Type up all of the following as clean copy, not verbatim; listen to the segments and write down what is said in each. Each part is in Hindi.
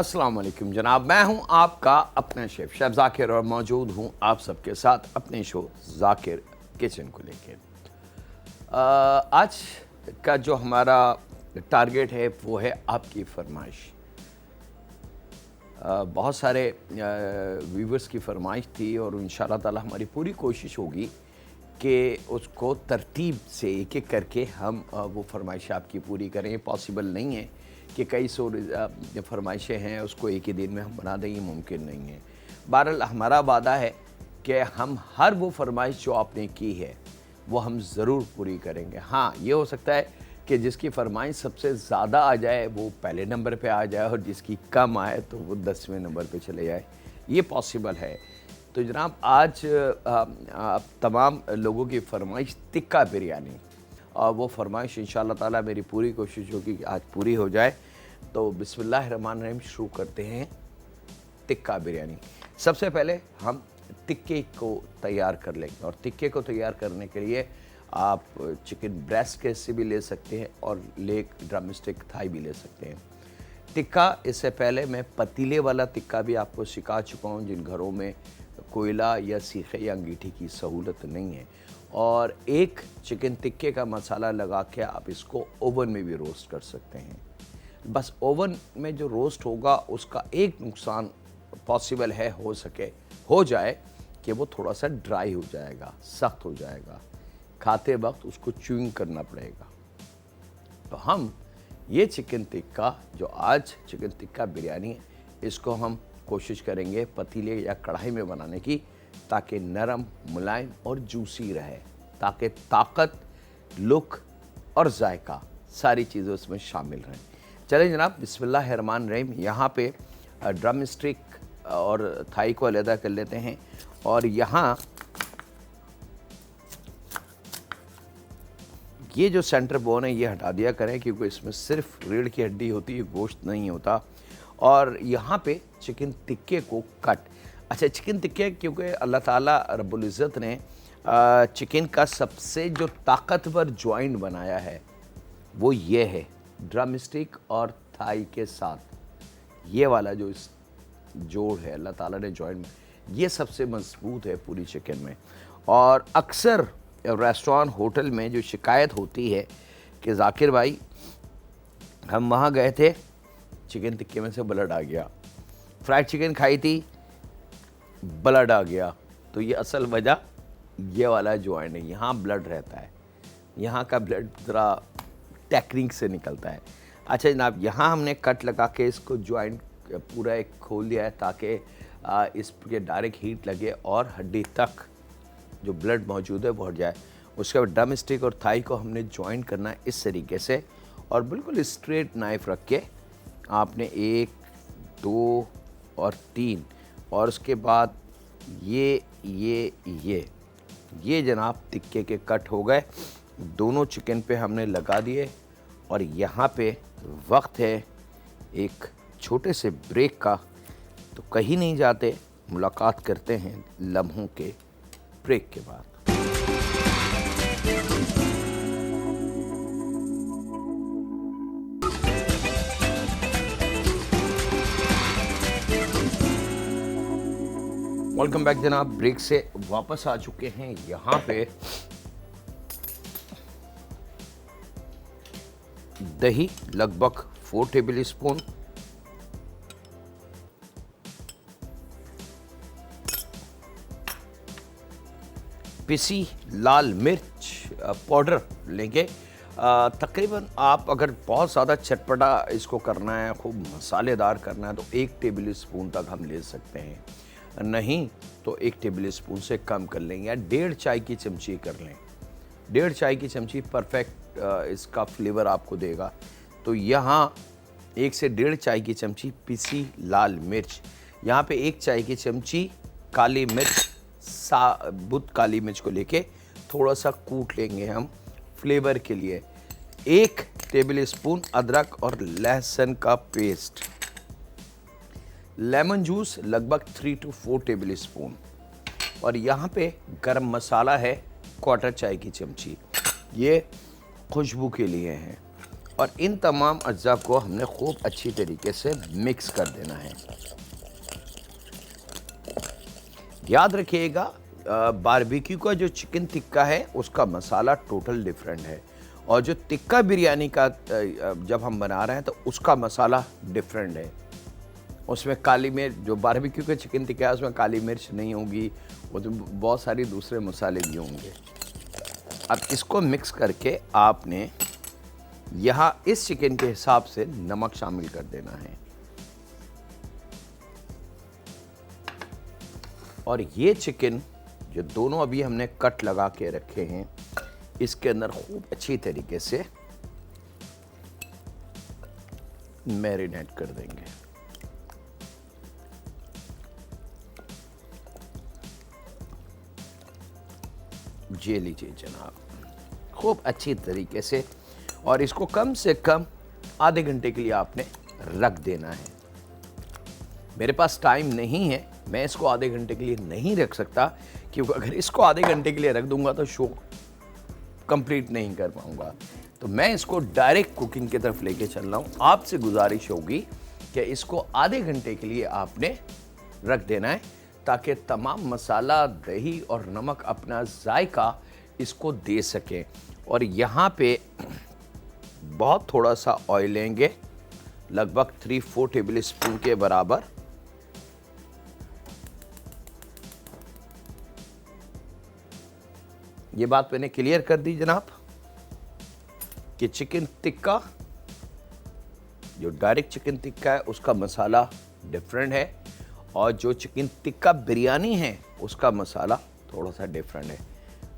अस्सलाम वालेकुम जनाब, मैं हूं आपका अपना शेफ शेफ जाकिर और मौजूद हूं आप सबके साथ अपने शो जाकिर किचन को लेकर। आज का जो हमारा टारगेट है वो है आपकी फरमाइश। बहुत सारे व्यूवर्स की फरमाइश थी और इंशाल्लाह ताला हमारी पूरी कोशिश होगी कि उसको तरतीब से एक एक करके हम वो फरमाइश आपकी पूरी करें। पॉसिबल नहीं है कि कई सौ फरमाइशें हैं उसको एक ही दिन में हम बना दें, ये मुमकिन नहीं है। बहरहाल हमारा वादा है कि हम हर वो फरमाइश जो आपने की है वो हम ज़रूर पूरी करेंगे। हाँ, ये हो सकता है कि जिसकी फरमाइश सबसे ज़्यादा आ जाए वो पहले नंबर पे आ जाए और जिसकी कम आए तो वो 10वें नंबर पे चले जाए, ये पॉसिबल है। तो जनाब आज तमाम लोगों की फरमाइश टिक्का बिरयानी, और वो फरमाइश इंशाअल्लाह ताला मेरी पूरी कोशिश होगी कि आज पूरी हो जाए। तो बिस्मिल्लाहिर्रहमानिर्रहीम शुरू करते हैं टिक्का बिरयानी। सबसे पहले हम टिक्के को तैयार कर लेंगे और टिक्के को तैयार करने के लिए आप चिकन ब्रेस्ट के से भी ले सकते हैं और लेग ड्रम स्टिक थाई भी ले सकते हैं। टिक्का, इससे पहले मैं पतीले वाला टिक्का भी आपको सिखा चुका हूँ जिन घरों में कोयला या सीखे या अंगीठी की सहूलत नहीं है। और एक चिकन टिक्के का मसाला लगा के आप इसको ओवन में भी रोस्ट कर सकते हैं। बस ओवन में जो रोस्ट होगा उसका एक नुकसान पॉसिबल है, हो जाए कि वो थोड़ा सा ड्राई हो जाएगा, सख्त हो जाएगा, खाते वक्त उसको च्यूइंग करना पड़ेगा। तो हम ये चिकन टिक्का जो आज चिकन टिक्का बिरयानी है, इसको हम कोशिश करेंगे पतीले या कढ़ाई में बनाने की, ताकि नरम, मुलायम और जूसी रहे, ताकि ताकत, लुक और जायका सारी चीज़ें उसमें शामिल रहें। चलें जनाब, बिस्मिल्लाहिर्रहमानिर्रहीम। यहाँ पे ड्रम स्टिक और थाई को अलग कर लेते हैं और यहाँ ये जो सेंटर बोन है ये हटा दिया करें, क्योंकि इसमें सिर्फ रीढ़ की हड्डी होती है, गोश्त नहीं होता। और यहाँ पे चिकन टिक्के को अच्छा, चिकन टिक्के क्योंकि अल्लाह ताला रब्बुल इज़्ज़त ने चिकन का सबसे जो ताकतवर जॉइंट बनाया है वो ये है, ड्रम स्टिक और थाई के साथ ये वाला जो इस जोड़ है अल्लाह ताला ने जॉइंट, ये सबसे मजबूत है पूरी चिकन में। और अक्सर रेस्टोरेंट होटल में जो शिकायत होती है कि जाकिर भाई हम वहाँ गए थे, चिकन टिक्के में से ब्लड आ गया, फ्राइड चिकन खाई थी, ब्लड आ गया। तो ये असल वजह ये वाला जॉइंट है, यहाँ ब्लड रहता है, यहाँ का ब्लड ज़रा टेक्निक से निकलता है। अच्छा जनाब, यहाँ हमने कट लगा के इसको जॉइंट पूरा एक खोल दिया है ताकि इस पर डायरेक्ट हीट लगे और हड्डी तक जो ब्लड मौजूद है वो हट जाए। उसके बाद ड्रम स्टिक और थाई को हमने जॉइन करना है इस तरीके से, और बिल्कुल स्ट्रेट नाइफ रख के आपने 1, 2 और 3, और उसके बाद ये जनाब टिक्के के कट हो गए, दोनों चिकन पे हमने लगा दिए। और यहाँ पे वक्त है एक छोटे से ब्रेक का, तो कहीं नहीं जाते, मुलाकात करते हैं लम्हों के ब्रेक के बाद। वेलकम बैक जनाब, ब्रेक से वापस आ चुके हैं। यहाँ पे दही लगभग 4 टेबल स्पून, पिसी लाल मिर्च पाउडर लेंगे। तकरीबन आप अगर बहुत ज़्यादा चटपटा इसको करना है, खूब मसालेदार करना है, तो 1 टेबल स्पून तक हम ले सकते हैं, नहीं तो 1 टेबल स्पून से कम कर लेंगे, या 1.5 चाय की चमची कर लें। 1.5 चाय की चमची परफेक्ट इसका फ्लेवर आपको देगा। तो यहाँ 1 से 1.5 चाय की चमची पिसी लाल मिर्च, यहाँ पे 1 चाय की चमची काली मिर्च, साबुत काली मिर्च को लेके थोड़ा सा कूट लेंगे हम फ्लेवर के लिए। 1 टेबल स्पून अदरक और लहसुन का पेस्ट, लेमन जूस लगभग 3 to 4 टेबल स्पून, और यहाँ पे गरम मसाला है 1/4 चाय की चमची, ये खुशबू के लिए है। और इन तमाम अज्जा को हमने खूब अच्छी तरीके से मिक्स कर देना है। याद रखिएगा, बारबेक्यू का जो चिकन टिक्का है उसका मसाला टोटल डिफरेंट है, और जो टिक्का बिरयानी का जब हम बना रहे हैं तो उसका मसाला डिफरेंट है। उसमें काली मिर्च, जो बारबेक्यू का चिकन टिक्का है उसमें काली मिर्च नहीं होगी, वो तो बहुत सारी दूसरे मसाले भी होंगे। अब इसको मिक्स करके आपने यहाँ इस चिकन के हिसाब से नमक शामिल कर देना है, और ये चिकन जो दोनों अभी हमने कट लगा के रखे हैं इसके अंदर खूब अच्छी तरीके से मैरिनेट कर देंगे। ये लीजिए जनाब, खूब अच्छी तरीके से, और इसको कम से कम आधे घंटे के लिए आपने रख देना है। मेरे पास टाइम नहीं है, मैं इसको आधे घंटे के लिए नहीं रख सकता, क्योंकि अगर इसको आधे घंटे के लिए रख दूंगा तो शो कंप्लीट नहीं कर पाऊंगा। तो मैं इसको डायरेक्ट कुकिंग की तरफ लेके चल रहा हूँ। आपसे गुजारिश होगी कि इसको आधे घंटे के लिए आपने रख देना है, ताकि तमाम मसाला, दही और नमक अपना जायका इसको दे सके। और यहाँ पे बहुत थोड़ा सा ऑयल लेंगे, लगभग 3-4 टेबल स्पून के बराबर। ये बात मैंने क्लियर कर दी जनाब कि चिकन टिक्का, जो डायरेक्ट चिकन टिक्का है उसका मसाला डिफरेंट है, और जो चिकन टिक्का बिरयानी है उसका मसाला थोड़ा सा डिफरेंट है।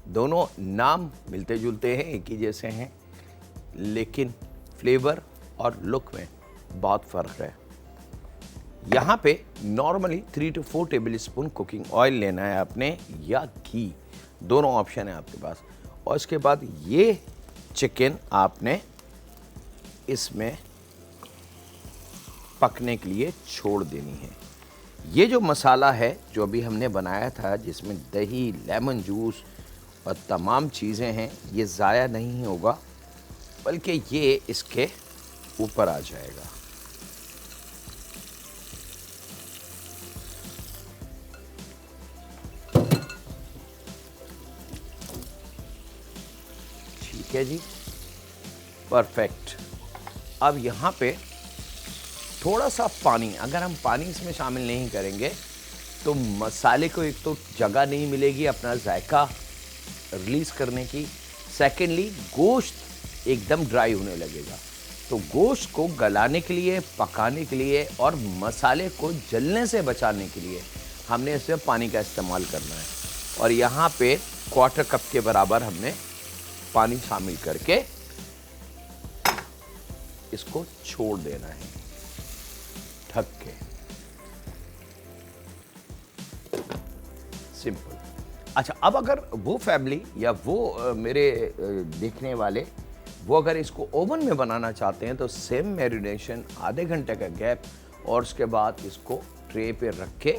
दोनों नाम मिलते जुलते हैं, एक ही जैसे हैं, लेकिन फ्लेवर और लुक में बहुत फ़र्क है। यहाँ पे normally 3-4 table spoon cooking oil लेना है आपने, या घी, दोनों ऑप्शन है आपके पास। और इसके बाद ये चिकन आपने इसमें पकने के लिए छोड़ देनी है। ये जो मसाला है जो अभी हमने बनाया था, जिसमें दही, लेमन जूस और तमाम चीज़ें हैं, ये ज़ाया नहीं होगा, बल्कि ये इसके ऊपर आ जाएगा। ठीक है जी, परफेक्ट। अब यहाँ पे थोड़ा सा पानी, अगर हम पानी इसमें शामिल नहीं करेंगे तो मसाले को एक तो जगह नहीं मिलेगी अपना जायका रिलीज़ करने की, सेकेंडली गोश्त एकदम ड्राई होने लगेगा। तो गोश्त को गलाने के लिए, पकाने के लिए और मसाले को जलने से बचाने के लिए हमने इसमें पानी का इस्तेमाल करना है। और यहाँ पे 1/4 कप के बराबर हमने पानी शामिल करके इसको छोड़ देना है ढक के। सिंपल। अच्छा, अब अगर वो फैमिली या वो मेरे देखने वाले वो अगर इसको ओवन में बनाना चाहते हैं तो सेम मैरिनेशन, आधे घंटे का गैप, और उसके बाद इसको ट्रे पे रख के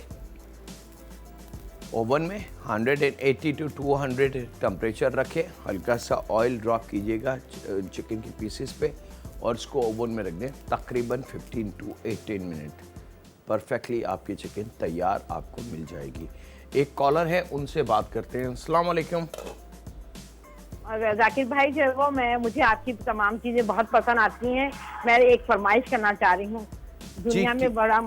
ओवन में 180 to 200 टेम्परेचर रखें, हल्का सा ऑयल ड्रॉप कीजिएगा चिकन की पीसेस पे, और इसको ओवन में रख दें तकरीबन 15 to 18 मिनट। परफेक्टली आपकी चिकन तैयार आपको मिल जाएगी। एक कॉलर है, उनसे बात करते हैं। अस्सलाम वालेकुम। और जाकिर भाई जो है वो, मुझे आपकी तमाम चीजें बहुत पसंद आती हैं। मैं एक फरमाइश करना चाह रही हूँ। दुनिया में बड़ा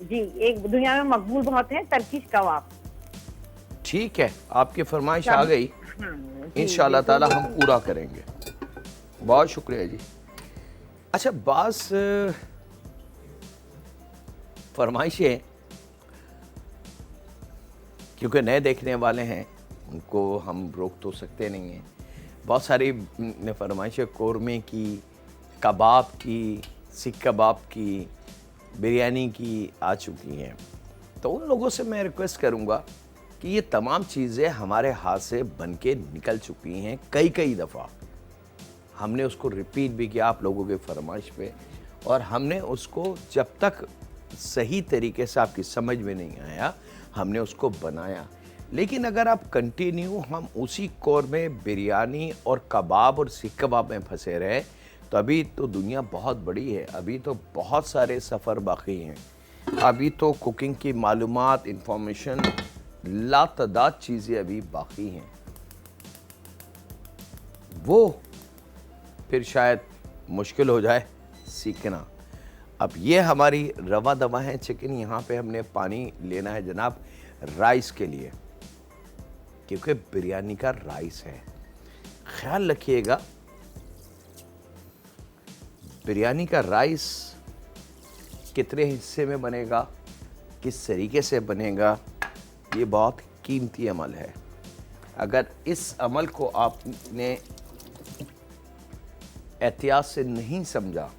एक दुनिया में मकबूल बहुत है टर्किश कबाब। ठीक है, आपकी फरमाइश आ गई, इंशाल्लाह ताला हम पूरा करेंगे। बहुत शुक्रिया जी। अच्छा, बास फरमाइशें क्योंकि नए देखने वाले हैं उनको हम रोक तो सकते नहीं हैं। बहुत सारी फरमाइशें कौरमे की, कबाब की, सीख कबाब की, बिरयानी की आ चुकी हैं। तो उन लोगों से मैं रिक्वेस्ट करूंगा कि ये तमाम चीज़ें हमारे हाथ से बन के निकल चुकी हैं कई दफ़ा। हमने उसको रिपीट भी किया आप लोगों के फरमाइश पे, और हमने उसको जब तक सही तरीके से आपकी समझ में नहीं आया हमने उसको बनाया। लेकिन अगर आप कंटिन्यू हम उसी कौरमे, बिरयानी और कबाब और सीख कबाब में फंसे रहे तो अभी तो दुनिया बहुत बड़ी है, अभी तो बहुत सारे सफ़र बाकी हैं, अभी तो कुकिंग की मालूमात, इंफॉर्मेशन, लातादाद चीज़ें अभी बाकी हैं। वो फिर शायद मुश्किल हो जाए सीखना। अब ये हमारी रवा दवा है चिकन। यहाँ पे हमने पानी लेना है जनाब राइस के लिए, क्योंकि बिरयानी का राइस है। ख्याल रखिएगा, बिरयानी का राइस कितने हिस्से में बनेगा, किस तरीके से बनेगा, ये बहुत कीमती अमल है। अगर इस अमल को आपने एहतियात से नहीं समझा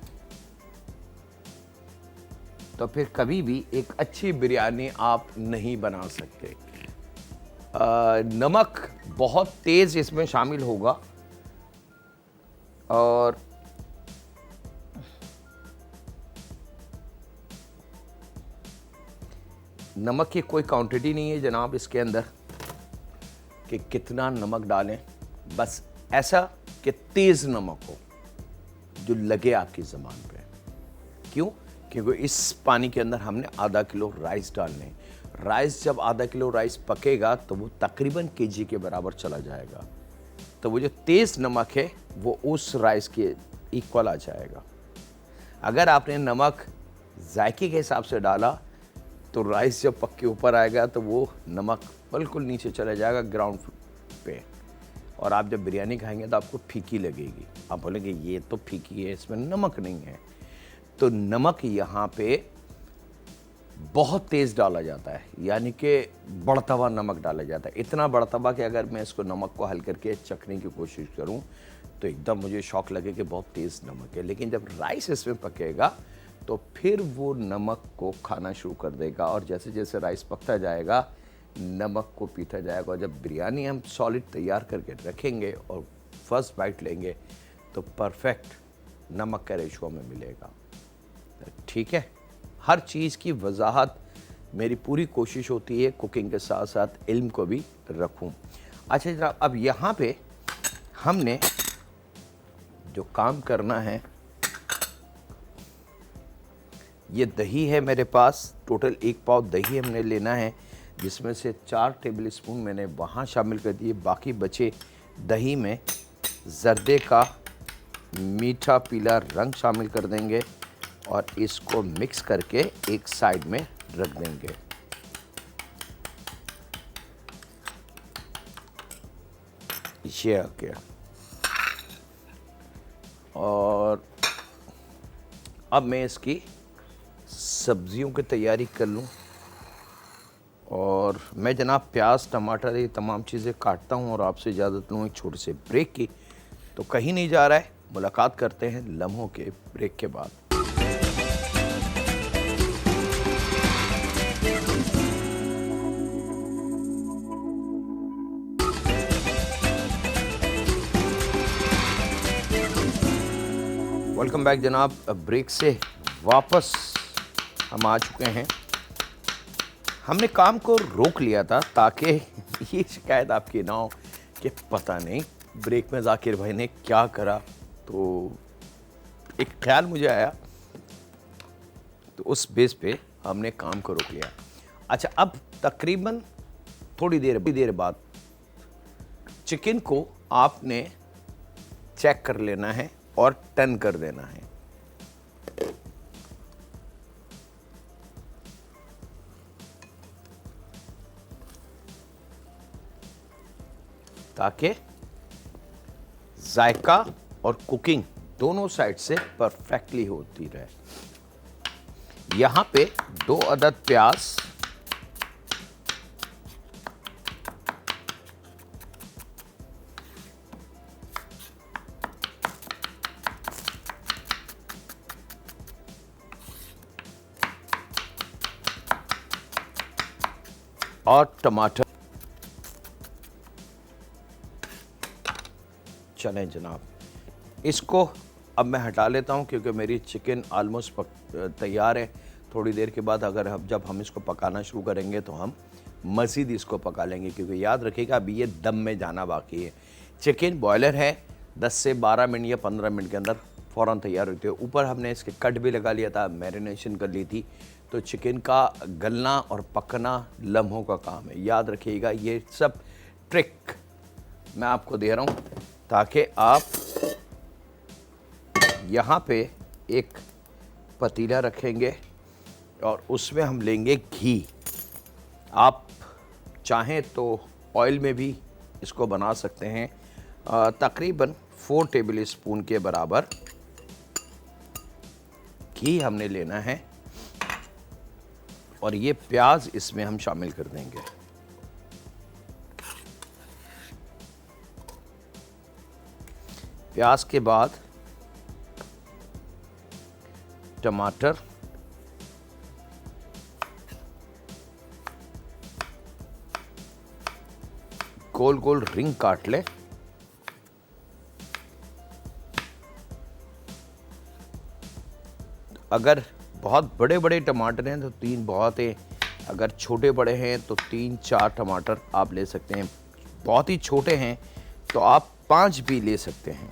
तो फिर कभी भी एक अच्छी बिरयानी आप नहीं बना सकते। नमक बहुत तेज़ इसमें शामिल होगा और नमक की कोई क्वांटिटी नहीं है जनाब इसके अंदर कि कितना नमक डालें, बस ऐसा कि तेज़ नमक हो जो लगे आपकी ज़ुबान पे। क्यों? क्योंकि इस पानी के अंदर हमने आधा किलो राइस डालने हैं। राइस जब आधा किलो राइस पकेगा तो वो तकरीबन केजी के बराबर चला जाएगा, तो वो जो तेज़ नमक है वो उस राइस के इक्वल आ जाएगा। अगर आपने नमक जायके के हिसाब से डाला तो राइस जब पक के ऊपर आएगा तो वो नमक बिल्कुल नीचे चला जाएगा ग्राउंड पे, और आप जब बिरयानी खाएंगे तो आपको फीकी लगेगी। आप बोलेंगे ये तो फीकी है, इसमें नमक नहीं है। तो नमक यहाँ पे बहुत तेज़ डाला जाता है, यानी कि बढ़तवा नमक डाला जाता है। इतना बढ़तवा कि अगर मैं इसको नमक को हल करके चखने की कोशिश करूँ तो एकदम मुझे शौक लगे कि बहुत तेज़ नमक है। लेकिन जब राइस इसमें पकेगा तो फिर वो नमक को खाना शुरू कर देगा, और जैसे जैसे राइस पकता जाएगा नमक को पीता जाएगा। और जब बिरयानी हम सॉलिड तैयार करके रखेंगे और फर्स्ट बाइट लेंगे तो परफेक्ट नमक का रेशो में मिलेगा। ठीक है, हर चीज़ की वजाहत मेरी पूरी कोशिश होती है कुकिंग के साथ साथ इल्म को भी रखूं। अच्छा जनाब, अब यहाँ पे हमने जो काम करना है, ये दही है मेरे पास, टोटल 1 पाव दही हमने लेना है, जिसमें से 4 टेबल स्पून मैंने वहाँ शामिल कर दिए। बाकी बचे दही में जर्दे का मीठा पीला रंग शामिल कर देंगे और इसको मिक्स करके एक साइड में रख देंगे। ये आ गया। और अब मैं इसकी सब्जियों की तैयारी कर लूं, और मैं जनाब प्याज टमाटर ये तमाम चीज़ें काटता हूं और आपसे इजाज़त लूँ एक छोटे से ब्रेक की। तो कहीं नहीं जा रहा है, मुलाकात करते हैं लम्हों के ब्रेक के बाद। वेलकम बैक जनाब। ब्रेक से वापस हम आ चुके हैं। हमने काम को रोक लिया था ताकि ये शिकायत आपकी ना हो कि पता नहीं ब्रेक में जाकिर भाई ने क्या करा। तो एक ख्याल मुझे आया, तो उस बेस पे हमने काम को रोक लिया। अच्छा, अब तकरीबन थोड़ी देर बाद चिकन को आपने चेक कर लेना है और टर्न कर देना है। ताकि जायका और कुकिंग दोनों साइड से परफेक्टली होती रहे। यहां पे 2 अदद प्याज, और टमाटर। चलें जनाब, इसको अब मैं हटा लेता हूं क्योंकि मेरी चिकन आलमोस्ट तैयार है। थोड़ी देर के बाद जब हम इसको पकाना शुरू करेंगे तो हम मज़ीद इसको पका लेंगे, क्योंकि याद रखिएगा अभी ये दम में जाना बाकी है। चिकन बॉयलर है, 10 से 12 मिनट या 15 मिनट के अंदर फ़ौरन तैयार होती है। ऊपर हमने इसके कट भी लगा लिया था, मैरिनेशन कर ली थी। तो चिकन का गलना और पकना लम्हों का काम है। याद रखिएगा, ये सब ट्रिक मैं आपको दे रहा हूँ ताकि आप यहाँ पे एक पतीला रखेंगे और उसमें हम लेंगे घी। आप चाहें तो ऑयल में भी इसको बना सकते हैं। तकरीबन 4 टेबल स्पून के बराबर घी हमने लेना है और ये प्याज इसमें हम शामिल कर देंगे। प्याज के बाद टमाटर, गोल गोल रिंग काट लें। अगर बहुत बड़े बड़े टमाटर हैं तो 3 बहुत हैं, अगर छोटे बड़े हैं तो 3-4 टमाटर आप ले सकते हैं। बहुत ही छोटे हैं तो आप 5 भी ले सकते हैं।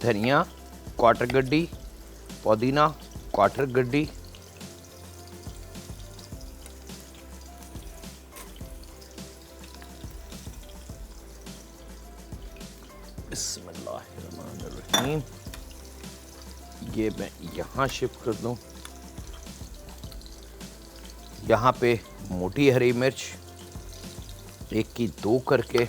धनिया क्वार्टर गड्डी, पुदीना क्वार्टर गड्डी, बिस्मिल्लाहिर्रहमानिर्रहीम। ये मैं यहाँ शिफ्ट कर दूँ। यहाँ पे मोटी हरी मिर्च 1 की 2 करके,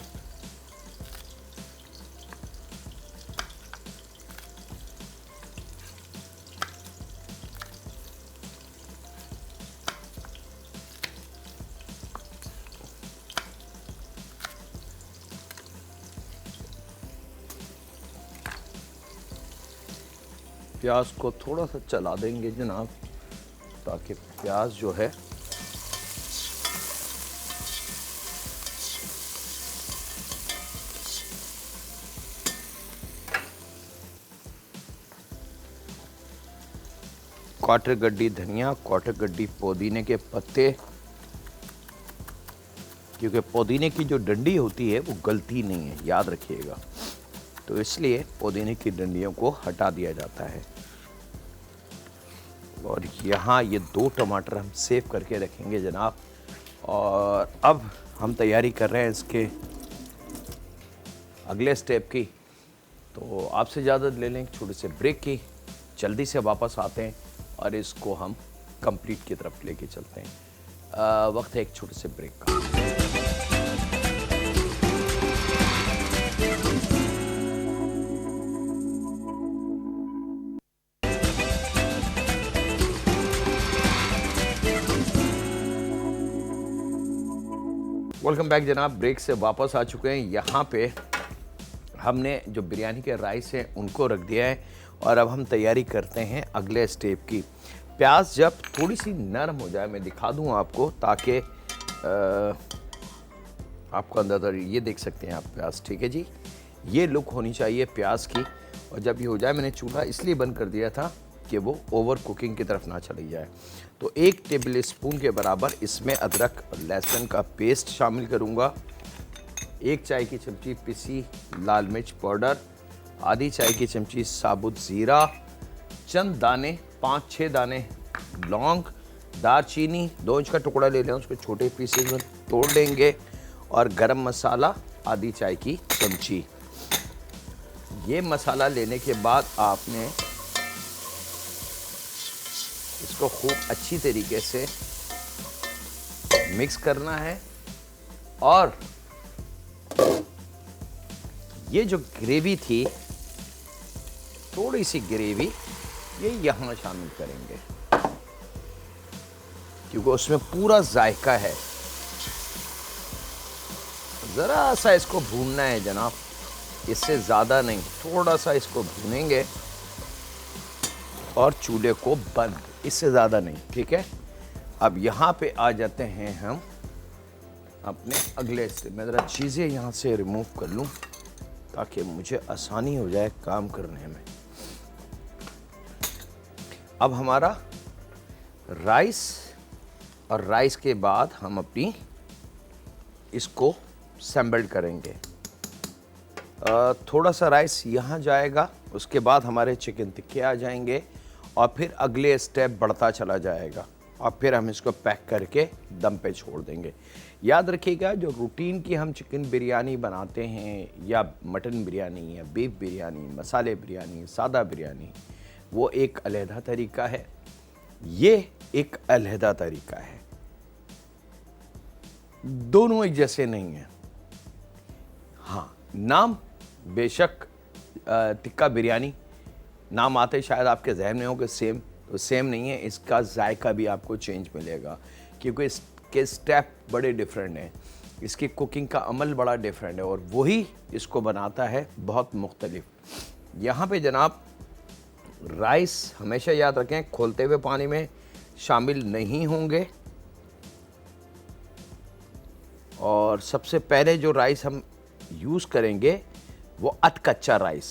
प्याज को थोड़ा सा चला देंगे जनाब ताकि प्याज जो है क्वार्टर गड्डी धनिया, क्वार्टर गड्डी पुदीने के पत्ते, क्योंकि पुदीने की जो डंडी होती है वो गलती नहीं है, याद रखिएगा। तो इसलिए पुदीने की डंडियों को हटा दिया जाता है। और यहाँ ये 2 टमाटर हम सेव करके रखेंगे जनाब। और अब हम तैयारी कर रहे हैं इसके अगले स्टेप की। तो आपसे इजाज़त ले लें छोटे से ब्रेक की, जल्दी से वापस आते हैं और इसको हम कंप्लीट की तरफ लेके चलते हैं। वक्त है एक छोटे से ब्रेक का। वेलकम बैक जनाब, ब्रेक से वापस आ चुके हैं। यहाँ पे हमने जो बिरयानी के राइस हैं उनको रख दिया है और अब हम तैयारी करते हैं अगले स्टेप की। प्याज जब थोड़ी सी नरम हो जाए, मैं दिखा दूँ आपको ताकि आपको अंदर ये देख सकते हैं आप प्याज, ठीक है जी। ये लुक होनी चाहिए प्याज की। और जब ये हो जाए, मैंने चूल्हा इसलिए बंद कर दिया था कि वो ओवर कुकिंग की तरफ ना चली जाए। तो 1 टेबल स्पून के बराबर इसमें अदरक और लहसुन का पेस्ट शामिल करूँगा। 1 चाय की चमची पिसी लाल मिर्च पाउडर, आधी चाय की चमची साबुत ज़ीरा, चंद दाने 5-6 दाने लौंग, दालचीनी 2 इंच का टुकड़ा ले लें, उसको छोटे पीसेस में तोड़ लेंगे। और गरम मसाला आधी चाय की चमची। ये मसाला लेने के बाद आपने इसको खूब अच्छी तरीके से मिक्स करना है। और ये जो ग्रेवी थी, थोड़ी सी ग्रेवी ये यहाँ शामिल करेंगे क्योंकि उसमें पूरा जायका है। ज़रा सा इसको भूनना है जनाब, इससे ज़्यादा नहीं, थोड़ा सा इसको भूनेंगे और चूल्हे को बंद, इससे ज़्यादा नहीं, ठीक है। अब यहाँ पे आ जाते हैं हम अपने अगले स्टेप में। ज़रा चीज़ें यहाँ से रिमूव कर लूँ ताकि मुझे आसानी हो जाए काम करने में। अब हमारा राइस, और राइस के बाद हम अपनी इसको सैम्बल्ड करेंगे। थोड़ा सा राइस यहाँ जाएगा, उसके बाद हमारे चिकन टिक्के आ जाएंगे और फिर अगले स्टेप बढ़ता चला जाएगा और फिर हम इसको पैक करके दम पे छोड़ देंगे। याद रखिएगा, जो रूटीन की हम चिकन बिरयानी बनाते हैं या मटन बिरयानी या बीफ बिरयानी, मसाले बिरयानी, सादा बिरयानी, वो एक अलहदा तरीका है, ये एक अलहदा तरीका है। दोनों एक जैसे नहीं हैं। हाँ, नाम बेशक टिक्का बिरयानी नाम आते शायद आपके जहन में हो कि सेम, तो सेम नहीं है। इसका जायका भी आपको चेंज मिलेगा क्योंकि इसके स्टेप बड़े डिफरेंट हैं, इसकी कुकिंग का अमल बड़ा डिफरेंट है और वही इसको बनाता है बहुत मुख्तलिफ। यहाँ पे जनाब राइस हमेशा याद रखें खोलते हुए पानी में शामिल नहीं होंगे और सबसे पहले जो राइस हम यूज़ करेंगे वो अधकच्चा राइस,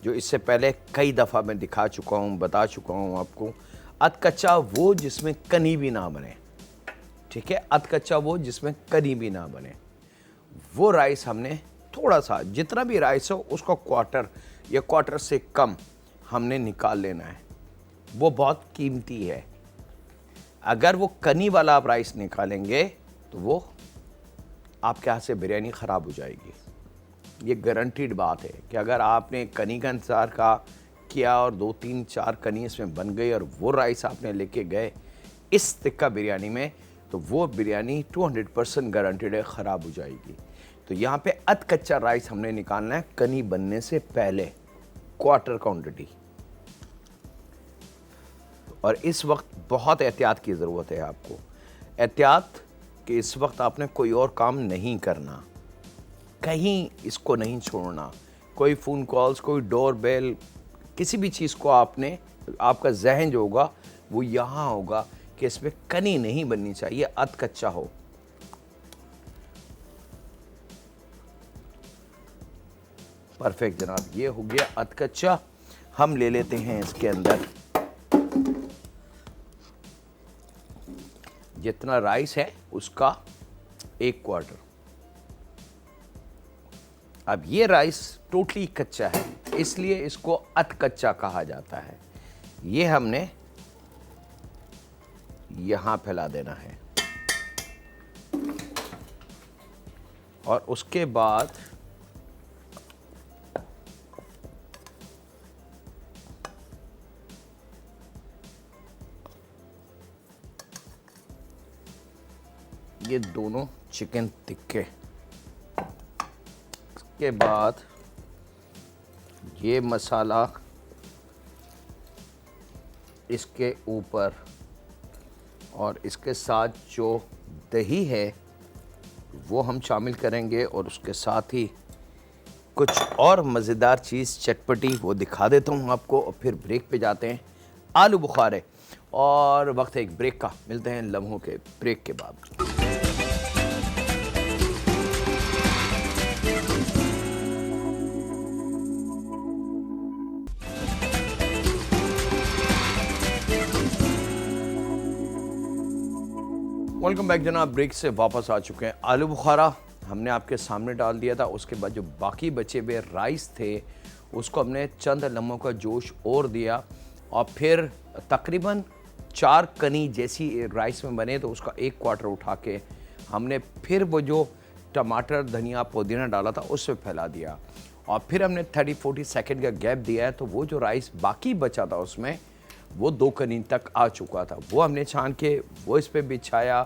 जो इससे पहले कई दफ़ा मैं दिखा चुका हूँ, बता चुका हूँ आपको। अधकच्चा वो जिसमें कनी भी ना बने, ठीक है, अधकच्चा वो जिसमें कनी भी ना बने, वो राइस हमने थोड़ा सा, जितना भी राइस हो उसका क्वार्टर या क्वार्टर से कम हमने निकाल लेना है। वो बहुत कीमती है। अगर वो कनी वाला आप राइस निकालेंगे तो वो आपके हाथ से बिरयानी ख़राब हो जाएगी। ये गारंटीड बात है कि अगर आपने कनी का इंतज़ार किया और 2, 3, 4 कनी इसमें बन गई और वो राइस आपने लेके गए इस टिक्का बिरयानी में, तो वो बिरयानी 200% गारंटीड है ख़राब हो जाएगी। तो यहाँ पे अध कच्चा राइस हमने निकालना है कनी बनने से पहले, क्वार्टर क्वांटिटी। और इस वक्त बहुत एहतियात की ज़रूरत है आपको। एहतियात कि इस वक्त आपने कोई और काम नहीं करना, कहीं इसको नहीं छोड़ना, कोई फ़ोन कॉल्स, कोई डोर बेल, किसी भी चीज़ को आपने, आपका जहन जो होगा वो यहाँ होगा कि इसमें कनी नहीं बननी चाहिए, अध कच्चा हो। परफेक्ट जनाब, ये हो गया अध कच्चा। हम ले लेते हैं इसके अंदर जितना राइस है उसका 1 क्वार्टर। अब ये राइस टोटली कच्चा है इसलिए इसको अध कच्चा कहा जाता है। ये हमने यहां फैला देना है और उसके बाद ये दोनों चिकन टिक्के, के बाद ये मसाला इसके ऊपर और इसके साथ जो दही है वो हम शामिल करेंगे और उसके साथ ही कुछ और मज़ेदार चीज़ चटपटी वो दिखा देता हूँ आपको और फिर ब्रेक पे जाते हैं। आलू बुखारे और वक्त है एक ब्रेक का, मिलते हैं लम्हों के ब्रेक के बाद। वेलकम बैक जनाब, ब्रेक से वापस आ चुके हैं। आलू बुखारा हमने आपके सामने डाल दिया था, उसके बाद जो बाकी बचे हुए राइस थे उसको हमने चंद लम्हों का जोश और दिया और फिर तकरीबन 4 कनी जैसी राइस में बने तो उसका 1 क्वार्टर उठा के हमने फिर वो जो टमाटर, धनिया, पुदीना डाला था उससे फैला दिया और फिर हमने 30-40 सेकेंड का गैप दिया है। तो वो जो राइस बाकी बचा था उसमें वो 2 कनी तक आ चुका था, वो हमने छान के वो इस पे बिछाया।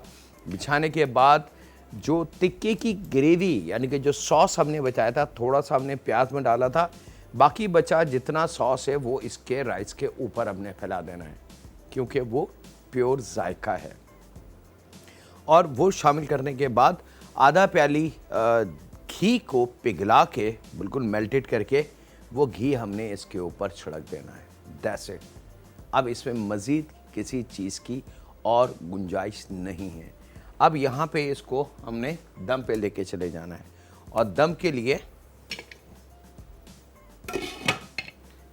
बिछाने के बाद जो टिक्के की ग्रेवी यानी कि जो सॉस हमने बचाया था, थोड़ा सा हमने प्याज में डाला था, बाकी बचा जितना सॉस है वो इसके राइस के ऊपर हमने फैला देना है क्योंकि वो प्योर जायका है। और वो शामिल करने के बाद आधा प्याली घी को पिघला के बिल्कुल मेल्टेड करके वो घी हमने इसके ऊपर छिड़क देना है। That's it. अब इसमें मज़ीद किसी चीज़ की और गुंजाइश नहीं है। अब यहाँ पे इसको हमने दम पे लेके चले जाना है और दम के लिए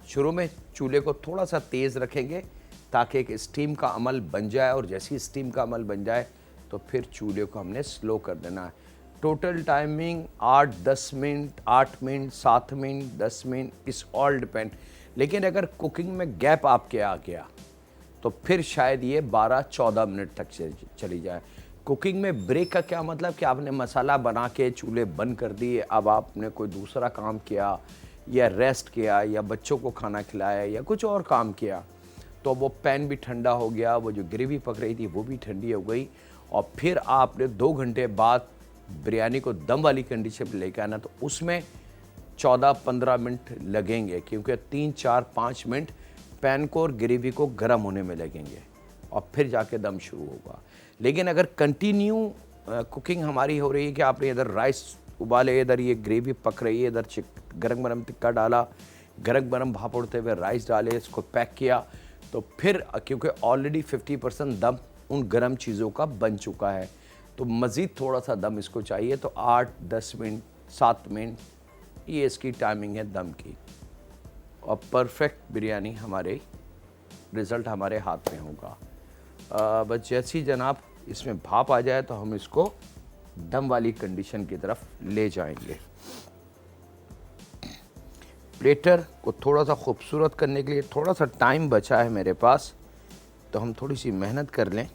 शुरू में चूल्हे को थोड़ा सा तेज़ रखेंगे ताकि एक स्टीम का अमल बन जाए और जैसी स्टीम का अमल बन जाए तो फिर चूल्हे को हमने स्लो कर देना है। Total timing 8-10 minute, 8 minute, 7 minute, 10 minute, इस ऑल डिपेंड। लेकिन अगर कुकिंग में गैप आपके आ गया तो फिर शायद ये 12-14 मिनट तक चली जाए। कुकिंग में ब्रेक का क्या मतलब कि आपने मसाला बना के चूल्हे बंद कर दिए, अब आपने कोई दूसरा काम किया या रेस्ट किया या बच्चों को खाना खिलाया या कुछ और काम किया, तो वो पैन भी ठंडा हो गया, वो जो ग्रेवी पक रही थी वो भी ठंडी हो गई, और फिर आपने 2 घंटे बाद बिरयानी को दम वाली कंडीशन पर लेकर आना, तो उसमें 14-15 मिनट लगेंगे, क्योंकि 3-4-5 मिनट पैन को और ग्रेवी को गर्म होने में लगेंगे और फिर जाके दम शुरू होगा। लेकिन अगर कंटिन्यू कुकिंग हमारी हो रही है कि आपने इधर राइस उबाले, इधर ये ग्रेवी पक रही है, इधर गरम गरम टिक्का डाला, गरम गरम भाप उड़ते हुए राइस डाले, इसको पैक किया, तो फिर क्योंकि ऑलरेडी 50% दम उन गर्म चीज़ों का बन चुका है, तो मज़ीद थोड़ा सा दम इसको चाहिए, तो 8-10 मिनट, 7 मिनट, ये इसकी टाइमिंग है दम की, और परफेक्ट बिरयानी हमारे रिज़ल्ट हमारे हाथ में होगा। बस जैसी जनाब इसमें भाप आ जाए तो हम इसको दम वाली कंडीशन की तरफ ले जाएंगे। प्लेटर को थोड़ा सा खूबसूरत करने के लिए थोड़ा सा टाइम बचा है मेरे पास, तो हम थोड़ी सी मेहनत कर लें।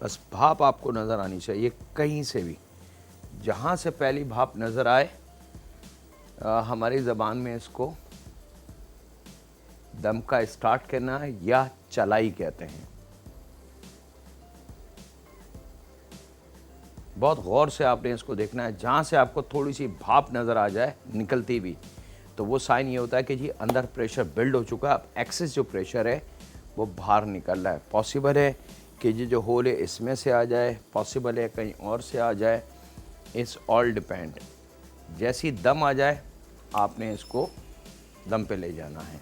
बस भाप आपको नज़र आनी चाहिए कहीं से भी, जहाँ से पहली भाप नज़र आए, हमारी ज़बान में इसको दम का स्टार्ट करना है या चलाई कहते हैं। बहुत गौर से आपने इसको देखना है, जहाँ से आपको थोड़ी सी भाप नज़र आ जाए निकलती भी, तो वो साइन ये होता है कि जी अंदर प्रेशर बिल्ड हो चुका है, अब एक्सेस जो प्रेशर है वो बाहर निकल रहा है। पॉसिबल है कि ये जो होल है इसमें से आ जाए, पॉसिबल है कहीं और से आ जाए, इट्स ऑल डिपेंड। जैसी दम आ जाए आपने इसको दम पे ले जाना है।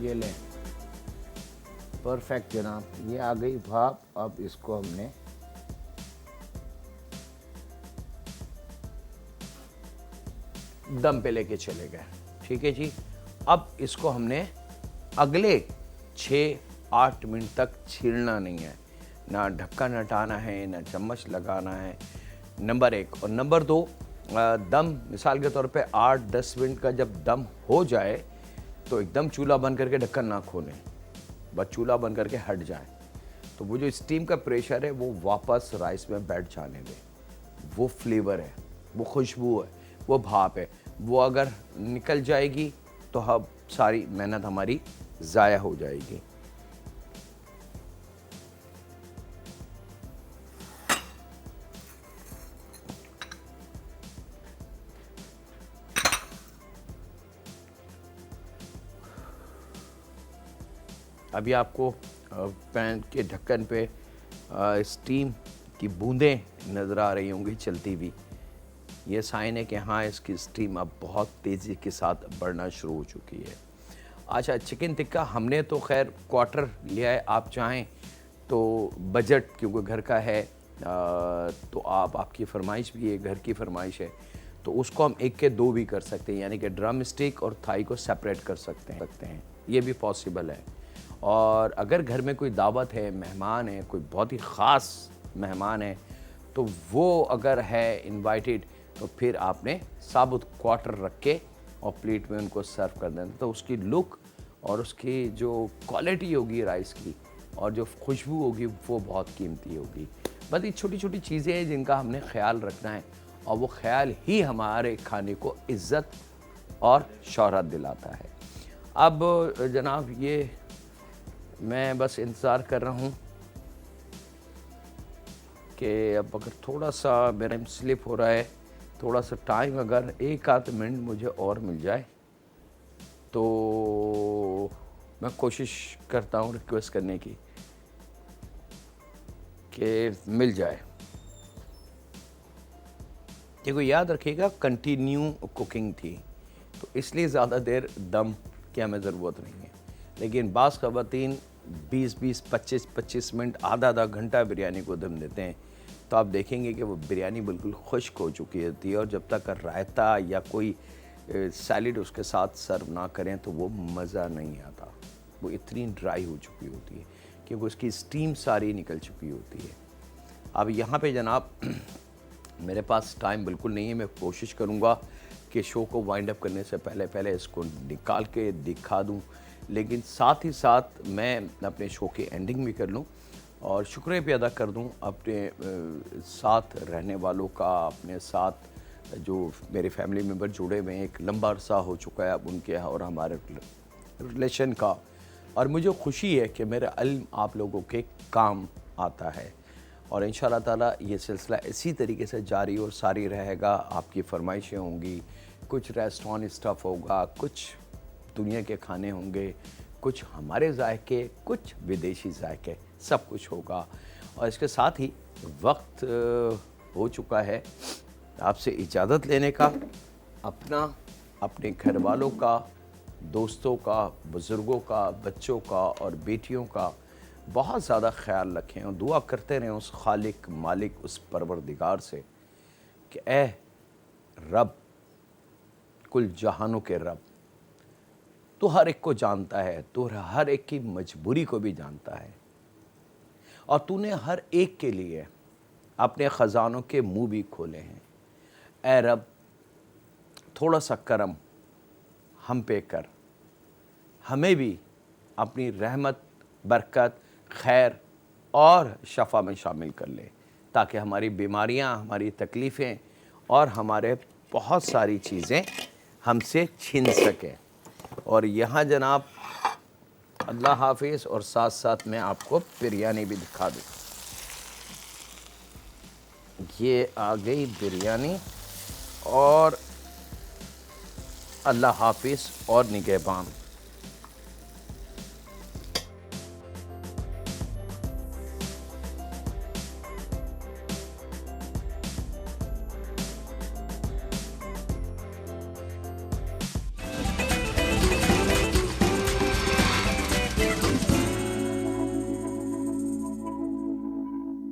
ये लें, परफेक्ट जनाब, ये आ गई भाप। अब इसको हमने दम पे लेके चले गए, ठीक है जी। अब इसको हमने अगले 6-8 मिनट तक छीलना नहीं है, ना ढक्कन हटाना है, ना चम्मच लगाना है, नंबर 1। और नंबर 2, दम मिसाल के तौर पे 8-10 मिनट का जब दम हो जाए तो एकदम चूल्हा बंद करके ढक्कन ना खोलें, बस चूल्हा बंद करके हट जाए, तो वो जो स्टीम का प्रेशर है वो वापस राइस में बैठ जाने दें। वो फ्लेवर है, वो खुशबू है, वो भाप है, वो अगर निकल जाएगी तो अब सारी मेहनत हमारी ज़ाया हो जाएगी। अभी आपको पैन के ढक्कन पे स्टीम की बूंदें नज़र आ रही होंगी चलती हुई, ये साइन है कि हाँ इसकी स्टीम अब बहुत तेज़ी के साथ बढ़ना शुरू हो चुकी है। अच्छा, चिकन टिक्का हमने तो खैर क्वार्टर लिया है, आप चाहें तो बजट क्योंकि घर का है, तो आपकी फरमाइश भी है, घर की फरमाइश है, तो उसको हम 1 के 2 भी कर सकते हैं, यानी कि ड्रम स्टिक और थाई को सेपरेट कर सकते हैं, ये भी पॉसिबल है। और अगर घर में कोई दावत है, मेहमान है, कोई बहुत ही ख़ास मेहमान है, तो वो अगर है इनवाइटेड, तो फिर आपने साबुत क्वार्टर रख के और प्लेट में उनको सर्व कर देना, तो उसकी लुक और उसकी जो क्वालिटी होगी राइस की और जो खुशबू होगी वो बहुत कीमती होगी। बस ये छोटी छोटी चीज़ें हैं जिनका हमने ख्याल रखना है, और वो ख्याल ही हमारे खाने को इज़्ज़त और शोहरत दिलाता है। अब जनाब ये मैं बस इंतज़ार कर रहा हूँ कि अब अगर थोड़ा सा मेरा स्लिप हो रहा है, थोड़ा सा टाइम अगर 1 आध मिनट मुझे और मिल जाए तो मैं कोशिश करता हूँ रिक्वेस्ट करने की कि मिल जाए। देखो याद रखिएगा कंटिन्यू कुकिंग थी, तो इसलिए ज़्यादा देर दम की हमें ज़रूरत नहीं है। लेकिन बाज़ ख़वातीन 20-20, 25-25 मिनट, आधा घंटा बिरयानी को दम देते हैं, तो आप देखेंगे कि वो बिरयानी बिल्कुल खुश्क हो चुकी होती है, और जब तक रायता या कोई सैलिड उसके साथ सर्व ना करें तो वो मज़ा नहीं आता। वो इतनी ड्राई हो चुकी होती है क्योंकि उसकी स्टीम सारी निकल चुकी होती है। अब यहाँ पे जनाब मेरे पास टाइम बिल्कुल नहीं है, मैं कोशिश करूँगा कि शो को वाइंड अप करने से पहले इसको निकाल के दिखा दूँ, लेकिन साथ ही साथ मैं अपने शो की एंडिंग भी कर लूँ और शुक्रिया भी अदा कर दूँ अपने साथ रहने वालों का, अपने साथ जो मेरे फैमिली मेम्बर जुड़े हुए हैं। एक लंबा अरसा हो चुका है अब उनके और हमारे रिलेशन का, और मुझे खुशी है कि मेरा इल्म आप लोगों के काम आता है, और इंशाअल्लाह ताला ये सिलसिला इसी तरीके से जारी और सारी रहेगा। आपकी फरमाइशें होंगी, कुछ रेस्टोरेंट स्टफ़ होगा, कुछ दुनिया के खाने होंगे, कुछ हमारे जायके, कुछ विदेशी जायके, सब कुछ होगा। और इसके साथ ही वक्त हो चुका है आपसे इजाज़त लेने का। अपना, अपने घर वालों का, दोस्तों का, बुज़ुर्गों का, बच्चों का और बेटियों का बहुत ज़्यादा ख्याल रखें, और दुआ करते रहें उस खालिक मालिक, उस परवरदिगार से कि ए रब, कुल जहानों के रब, तू हर एक को जानता है, तू हर एक की मजबूरी को भी जानता है, और तूने हर एक के लिए अपने ख़जानों के मुंह भी खोले हैं। ए रब, थोड़ा सा करम हम पे कर, हमें भी अपनी रहमत, बरकत, खैर और शफ़ा में शामिल कर ले, ताकि हमारी बीमारियां, हमारी तकलीफ़ें और हमारे बहुत सारी चीज़ें हमसे छिन सकें। और यहाँ जनाब अल्लाह हाफिज़, और साथ साथ मैं आपको बिरयानी भी दिखा दूँ। ये आ गई बिरयानी, और अल्लाह हाफिज़ और निगहबान।